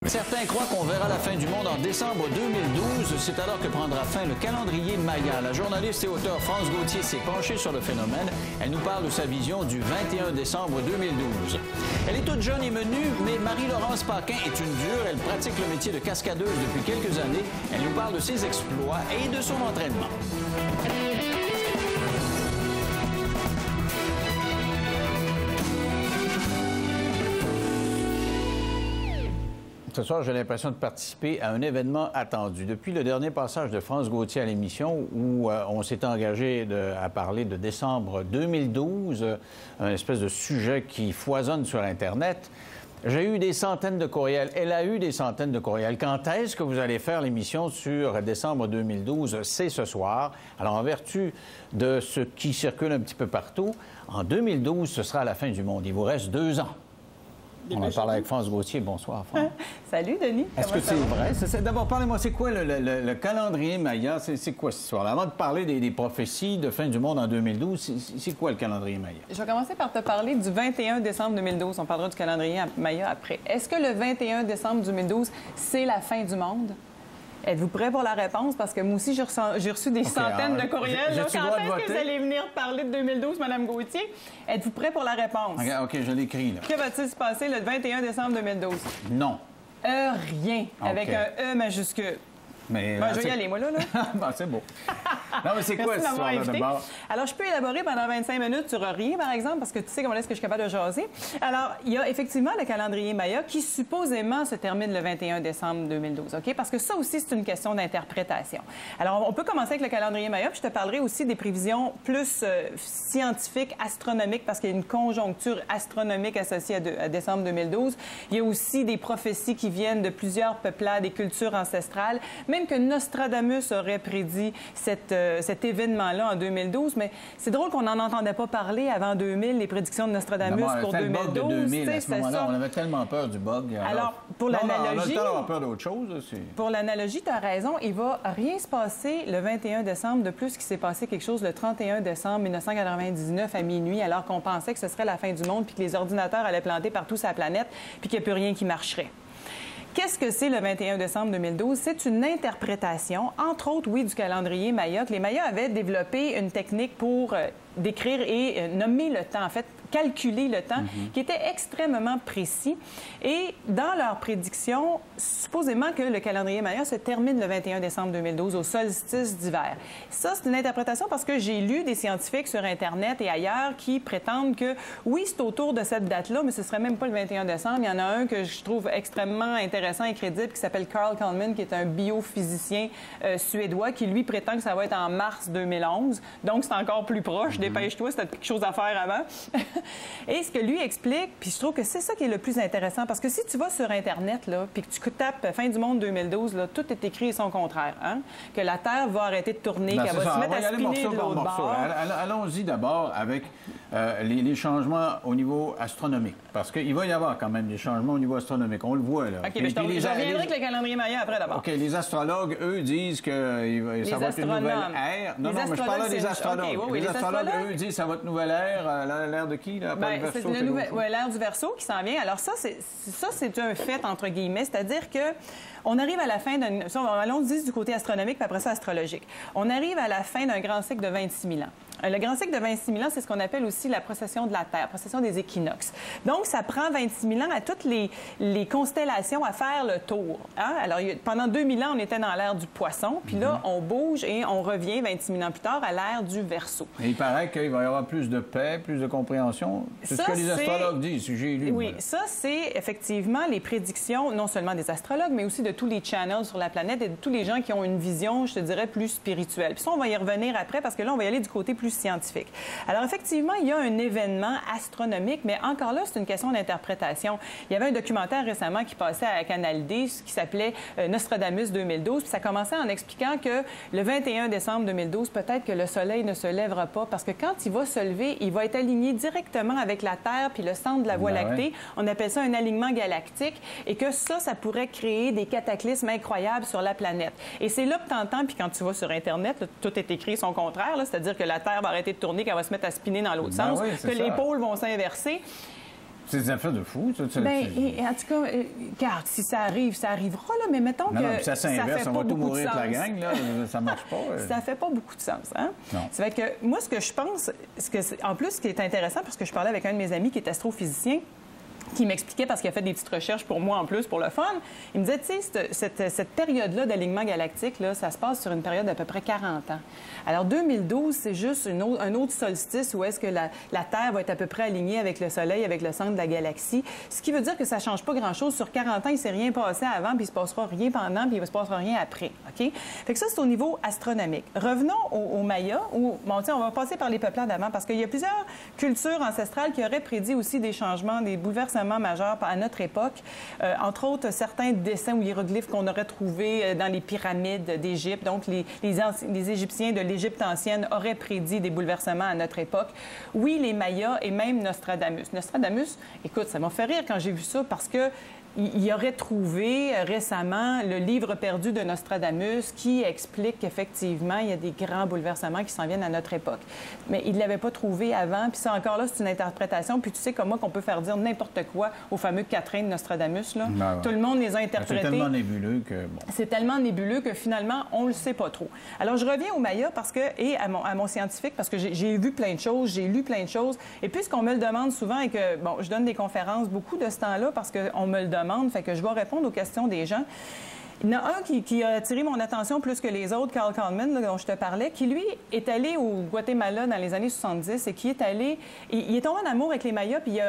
Certains croient qu'on verra la fin du monde en décembre 2012. C'est alors que prendra fin le calendrier Maya. La journaliste et auteure France Gauthier s'est penchée sur le phénomène. Elle nous parle de sa vision du 21 décembre 2012. Elle est toute jeune et menue, mais Marie-Laurence Paquin est une dure. Elle pratique le métier de cascadeuse depuis quelques années. Elle nous parle de ses exploits et de son entraînement. Ce soir, j'ai l'impression de participer à un événement attendu. Depuis le dernier passage de France Gauthier à l'émission, où on s'est engagé à parler de décembre 2012, un espèce de sujet qui foisonne sur Internet, j'ai eu des centaines de courriels. Elle a eu des centaines de courriels. Quand est-ce que vous allez faire l'émission sur décembre 2012? C'est ce soir. Alors, en vertu de ce qui circule un petit peu partout, en 2012, ce sera la fin du monde. Il vous reste 2 ans. On en parle avec France Gauthier. Bonsoir, France. Salut, Denis. Est-ce que c'est vrai? D'abord, parlez-moi, c'est quoi le calendrier Maya? C'est quoi cette histoire-là? Avant de parler des prophéties de fin du monde en 2012, c'est quoi le calendrier Maya? Je vais commencer par te parler du 21 décembre 2012. On parlera du calendrier Maya après. Est-ce que le 21 décembre 2012, c'est la fin du monde? Êtes-vous prêts pour la réponse? Parce que moi aussi, j'ai reçu des centaines de courriels. Quand est-ce que vous allez venir parler de 2012, Mme Gauthier? Êtes-vous prêts pour la réponse? OK, je l'écris, là. Que va-t-il se passer le 21 décembre 2012? Non. Rien, avec un E majuscule. Mais, je vais y aller, moi, là. Bon, c'est beau. Non, mais c'est quoi cette histoire-là, d'abord? Alors, je peux élaborer pendant 25 minutes sur rien, par exemple, parce que tu sais comment est-ce que je suis capable de jaser. Alors, il y a effectivement le calendrier Maya qui, supposément, se termine le 21 décembre 2012, OK? Parce que ça aussi, c'est une question d'interprétation. Alors, on peut commencer avec le calendrier Maya, puis je te parlerai aussi des prévisions plus scientifiques, astronomiques, parce qu'il y a une conjoncture astronomique associée à décembre 2012. Il y a aussi des prophéties qui viennent de plusieurs peuplades et cultures ancestrales. Même que Nostradamus aurait prédit cet événement-là en 2012, mais c'est drôle qu'on n'en entendait pas parler avant 2000, les prédictions de Nostradamus pour 2012. Le bug de 2000, à ce moment-là, on avait tellement peur du bug. Alors pour l'analogie... On a le temps d'avoir peur d'autre chose. Pour l'analogie, tu as raison, il va rien se passer le 21 décembre de plus qu'il s'est passé quelque chose le 31 décembre 1999 à minuit, alors qu'on pensait que ce serait la fin du monde puis que les ordinateurs allaient planter partout sur la planète puis qu'il n'y a plus rien qui marcherait. Qu'est-ce que c'est le 21 décembre 2012? C'est une interprétation, entre autres, oui, du calendrier Maya, que les Mayas avaient développé une technique pour décrire et nommer le temps, en fait, calculer le temps, qui était extrêmement précis. Et dans leur prédiction, supposément que le calendrier Maya se termine le 21 décembre 2012, au solstice d'hiver. Ça, c'est une interprétation parce que j'ai lu des scientifiques sur Internet et ailleurs qui prétendent que, oui, c'est autour de cette date-là, mais ce serait même pas le 21 décembre. Il y en a un que je trouve extrêmement intéressant et crédible qui s'appelle Carl Kalman, qui est un biophysicien suédois, qui, lui, prétend que ça va être en mars 2011. Donc, c'est encore plus proche. Dépêche-toi, si tu as quelque chose à faire avant. Et ce que lui explique, puis je trouve que c'est ça qui est le plus intéressant, parce que si tu vas sur Internet, là, puis que tu tapes « Fin du monde 2012 », là, tout est écrit et son contraire. Hein? Que la Terre va arrêter de tourner, qu'elle va se mettre à spinner de l'autre bord. Allons-y d'abord avec les changements au niveau astronomique, parce qu'il va y avoir quand même des changements au niveau astronomique. On le voit, là. OK, mais je reviendrai avec le calendrier Maya après, d'abord. OK, les astrologues, eux, disent que ça va être une nouvelle ère. Non, mais je parlais des astrologues. Okay, les astrologues, eux, disent que ça va être une nouvelle ère. L'ère de qui, là? C'est l'ère du Verseau qui s'en vient. Alors ça, c'est un fait, entre guillemets. C'est-à-dire que on arrive à la fin d'un... Allons-y du côté astronomique, puis après ça, astrologique. On arrive à la fin d'un grand cycle de 26 000 ans. Le grand cycle de 26 000 ans, c'est ce qu'on appelle aussi la procession de la Terre, procession des équinoxes. Donc, ça prend 26 000 ans à toutes les constellations à faire le tour. Hein? Alors, pendant 2000 ans, on était dans l'ère du Poisson, puis là, on bouge et on revient 26 000 ans plus tard à l'ère du Verseau. Et il paraît qu'il va y avoir plus de paix, plus de compréhension. C'est ce que les astrologues disent, j'ai lu. Oui, ça, c'est effectivement les prédictions, non seulement des astrologues, mais aussi de tous les channels sur la planète et de tous les gens qui ont une vision, je te dirais, plus spirituelle. Puis ça, on va y revenir après, parce que là, on va y aller du côté plus scientifique. Alors, effectivement, il y a un événement astronomique, mais encore là, c'est une question d'interprétation. Il y avait un documentaire récemment qui passait à Canal D qui s'appelait Nostradamus 2012, puis ça commençait en expliquant que le 21 décembre 2012, peut-être que le Soleil ne se lèvera pas, parce que quand il va se lever, il va être aligné directement avec la Terre puis le centre de la Voie lactée. On appelle ça un alignement galactique, et que ça pourrait créer des cataclysmes incroyables sur la planète. Et c'est là que tu entends, puis quand tu vas sur Internet, là, tout est écrit son contraire, c'est-à-dire que la Terre va arrêter de tourner, qu'elle va se mettre à spinner dans l'autre sens, que les pôles vont s'inverser. C'est des affaires de fou, ça. Bien, en tout cas, car si ça arrive, ça arrivera, là, mais mettons non, que non, ça s'inverse, on va tout mourir de la sens. gang, là, ça marche pas. Ça fait pas beaucoup de sens, hein? Non. C'est vrai que moi, ce que je pense, en plus, ce qui est intéressant, parce que je parlais avec un de mes amis qui est astrophysicien, qui m'expliquait, parce qu'il a fait des petites recherches pour moi en plus, pour le fun, il me disait, tu sais, cette période-là d'alignement galactique, là, ça se passe sur une période d'à peu près 40 ans. Alors, 2012, c'est juste un autre solstice où est-ce que la Terre va être à peu près alignée avec le Soleil, avec le centre de la galaxie, ce qui veut dire que ça change pas grand-chose. Sur 40 ans, il ne s'est rien passé avant, puis il ne se passera rien pendant, puis il ne se passera rien après, OK? Fait que ça, c'est au niveau astronomique. Revenons aux Mayas, où, bon, tiens, on va passer par les peuplades avant, parce qu'il y a plusieurs cultures ancestrales qui auraient prédit aussi des changements, des bouleversements majeurs à notre époque. Entre autres, certains dessins ou hiéroglyphes qu'on aurait trouvés dans les pyramides d'Égypte. Donc, les Égyptiens de l'Égypte ancienne auraient prédit des bouleversements à notre époque. Oui, les Mayas et même Nostradamus. Nostradamus, écoute, ça m'a fait rire quand j'ai vu ça parce que il aurait trouvé récemment le livre perdu de Nostradamus qui explique qu'effectivement, il y a des grands bouleversements qui s'en viennent à notre époque. Mais il ne l'avait pas trouvé avant, puis ça encore là, c'est une interprétation. Puis tu sais comme moi qu'on peut faire dire n'importe quoi au fameux quatrain de Nostradamus. Là. Ben ouais. Tout le monde les a interprétés. C'est tellement nébuleux que... Bon. C'est tellement nébuleux que finalement, on ne le sait pas trop. Alors, je reviens au Maya parce que, et à mon scientifique, parce que j'ai vu plein de choses, j'ai lu plein de choses. Et puis, ce qu'on me le demande souvent et que, bon, je donne des conférences beaucoup de ce temps-là parce qu'on me le demande, fait que je vais répondre aux questions des gens. Il y en a un qui a attiré mon attention plus que les autres, Carl Kahneman, là, dont je te parlais, qui, lui, est allé au Guatemala dans les années 70 et qui est allé... Il est tombé en amour avec les Mayas, puis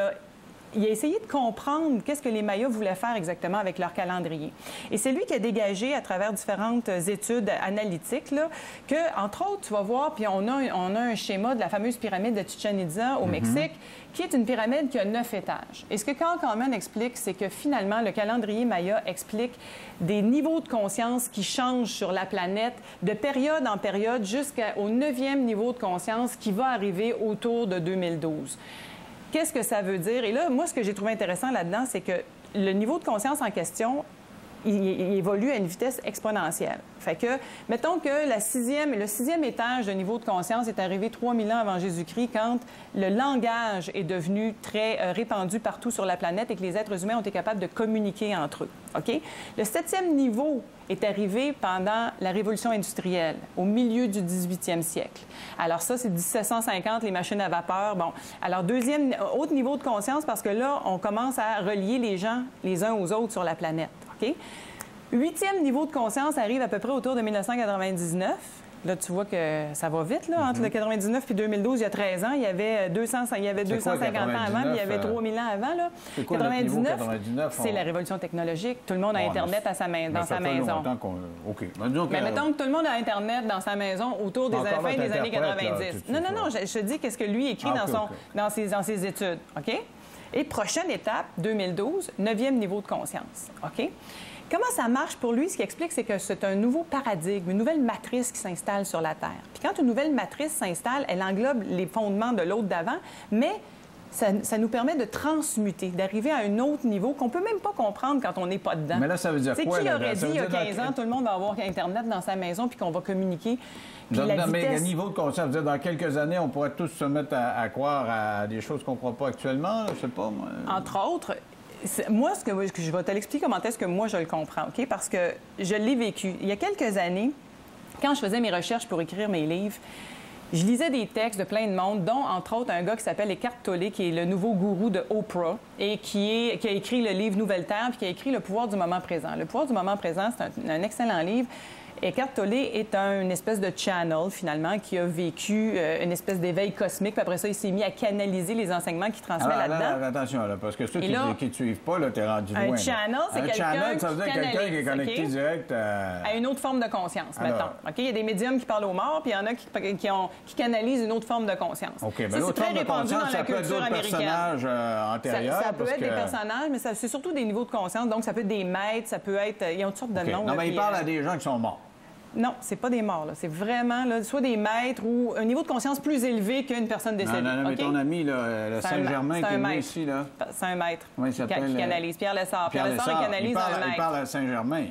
il a essayé de comprendre qu'est-ce que les Mayas voulaient faire exactement avec leur calendrier. Et c'est lui qui a dégagé, à travers différentes études analytiques, là, que, entre autres, tu vas voir, puis on a un schéma de la fameuse pyramide de Chichén Itzá au Mexique, qui est une pyramide qui a 9 étages. Et ce que Carl Kahneman explique, c'est que finalement, le calendrier Maya explique des niveaux de conscience qui changent sur la planète de période en période jusqu'au 9e niveau de conscience qui va arriver autour de 2012. Qu'est-ce que ça veut dire? Et là, moi, ce que j'ai trouvé intéressant là-dedans, c'est que le niveau de conscience en question, il évolue à une vitesse exponentielle. Fait que, mettons que le sixième étage de niveau de conscience est arrivé 3000 ans avant Jésus-Christ, quand le langage est devenu très répandu partout sur la planète et que les êtres humains ont été capables de communiquer entre eux. OK? Le 7e niveau est arrivé pendant la Révolution industrielle, au milieu du 18e siècle. Alors ça, c'est 1750, les machines à vapeur. Bon, alors autre niveau de conscience, parce que là, on commence à relier les gens les uns aux autres sur la planète. OK? 8e niveau de conscience arrive à peu près autour de 1999. Là, tu vois que ça va vite, là. Entre le 99 et 2012, il y a 13 ans, il y avait 250 ans avant, puis il y avait 3000 ans avant, là. C'est quoi 99, c'est la révolution technologique. Tout le monde a Internet dans sa maison. OK. Mais mettons que tout le monde a Internet dans sa maison autour des fins des années 90. Non, je te dis qu'est-ce que lui écrit dans ses études. OK? Et prochaine étape, 2012, 9e niveau de conscience. OK? Comment ça marche pour lui? Ce qui explique, c'est que c'est un nouveau paradigme, une nouvelle matrice qui s'installe sur la Terre. Puis quand une nouvelle matrice s'installe, elle englobe les fondements de l'autre d'avant, mais ça nous permet de transmuter, d'arriver à un autre niveau qu'on peut même pas comprendre quand on n'est pas dedans. Mais là, ça veut dire quoi? Qui aurait dit il y a 15 ans, tout le monde va avoir Internet dans sa maison puis qu'on va communiquer? Mais le niveau de conscience, dire, dans quelques années, on pourrait tous se mettre à croire à des choses qu'on ne croit pas actuellement, je sais pas. Moi. Entre autres... Moi, je vais te l'expliquer comment est-ce que moi, je le comprends, OK? Parce que je l'ai vécu. Il y a quelques années, quand je faisais mes recherches pour écrire mes livres, je lisais des textes de plein de monde, dont, entre autres, un gars qui s'appelle Eckhart Tolle, qui est le nouveau gourou de Oprah, et qui a écrit le livre Nouvelle Terre, puis qui a écrit Le pouvoir du moment présent. Le pouvoir du moment présent, c'est un excellent livre. Eckhart Tolle est une espèce de channel, finalement, qui a vécu une espèce d'éveil cosmique. Puis après ça, il s'est mis à canaliser les enseignements qu'il transmet là-dedans. Attention, là, parce que ceux qui ne suivent pas, là, t'es rendu loin. Un channel, c'est quelqu'un ça veut dire quelqu'un qui est connecté direct à une autre forme de conscience, mettons. OK? Il y a des médiums qui parlent aux morts, puis il y en a qui canalisent une autre forme de conscience. OK, mais l'autre forme de conscience, ça peut être d'autres personnages antérieurs. Ça peut être des personnages, mais c'est surtout des niveaux de conscience. Donc, ça peut être des maîtres, ça peut être... Il y a toutes sortes de noms. Non, mais il parle à des gens qui sont morts. Non, c'est pas des morts. C'est vraiment là, soit des maîtres ou un niveau de conscience plus élevé qu'une personne décédée. Non, mais ton ami, là, le Saint-Germain, qui est venu ici, là. C'est un maître qui canalise. Pierre Lessard. Pierre Lessard, il canalise un maître. Il parle à Saint-Germain.